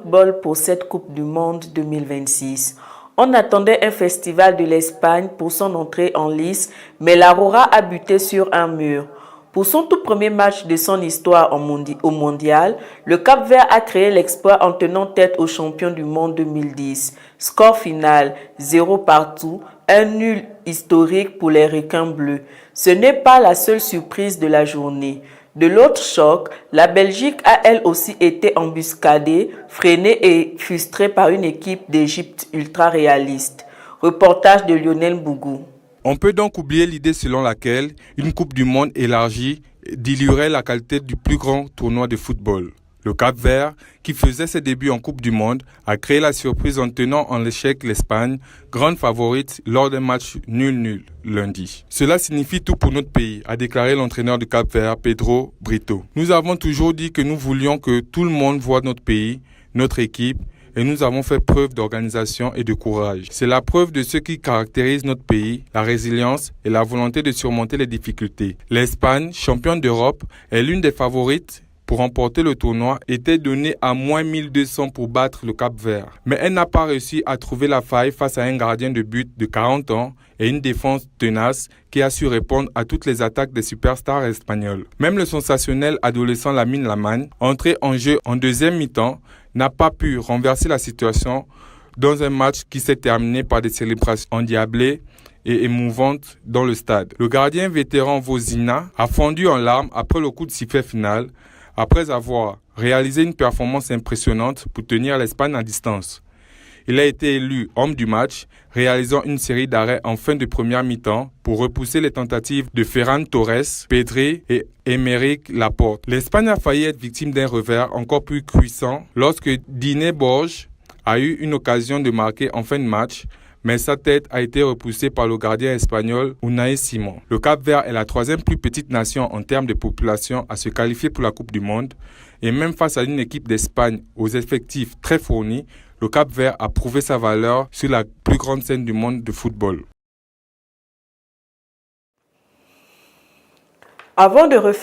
football pour cette Coupe du Monde 2026. On attendait un festival de l'Espagne pour son entrée en lice, mais l'Aurora a buté sur un mur. Pour son tout premier match de son histoire au Mondial, le Cap-Vert a créé l'exploit en tenant tête aux champions du monde 2010. Score final, 0 partout, un nul historique pour les requins bleus. Ce n'est pas la seule surprise de la journée. De l'autre choc, la Belgique a elle aussi été embuscadée, freinée et frustrée par une équipe d'Égypte ultra réaliste. Reportage de Lionel Bougou. On peut donc oublier l'idée selon laquelle une Coupe du Monde élargie diluerait la qualité du plus grand tournoi de football. Le Cap-Vert, qui faisait ses débuts en Coupe du Monde, a créé la surprise en tenant en échec l'Espagne, grande favorite lors d'un match nul-nul lundi. Cela signifie tout pour notre pays, a déclaré l'entraîneur du Cap-Vert, Pedro Brito. Nous avons toujours dit que nous voulions que tout le monde voie notre pays, notre équipe, et nous avons fait preuve d'organisation et de courage. C'est la preuve de ce qui caractérise notre pays, la résilience et la volonté de surmonter les difficultés. L'Espagne, championne d'Europe, est l'une des favorites pour remporter le tournoi, était donnée à moins 1200 pour battre le Cap-Vert. Mais elle n'a pas réussi à trouver la faille face à un gardien de but de 40 ans et une défense tenace qui a su répondre à toutes les attaques des superstars espagnols. Même le sensationnel adolescent Lamine Yamal, entré en jeu en deuxième mi-temps, n'a pas pu renverser la situation dans un match qui s'est terminé par des célébrations endiablées et émouvantes dans le stade. Le gardien vétéran Vozina a fondu en larmes après le coup de sifflet final, après avoir réalisé une performance impressionnante pour tenir l'Espagne à distance. Il a été élu homme du match, réalisant une série d'arrêts en fin de première mi-temps pour repousser les tentatives de Ferran Torres, Pedri et Aymeric Laporte. L'Espagne a failli être victime d'un revers encore plus cuissant lorsque Diné Borges a eu une occasion de marquer en fin de match, mais sa tête a été repoussée par le gardien espagnol Unai Simon. Le Cap-Vert est la troisième plus petite nation en termes de population à se qualifier pour la Coupe du Monde, et même face à une équipe d'Espagne aux effectifs très fournis, le Cap-Vert a prouvé sa valeur sur la plus grande scène du monde de football. Avant de refaire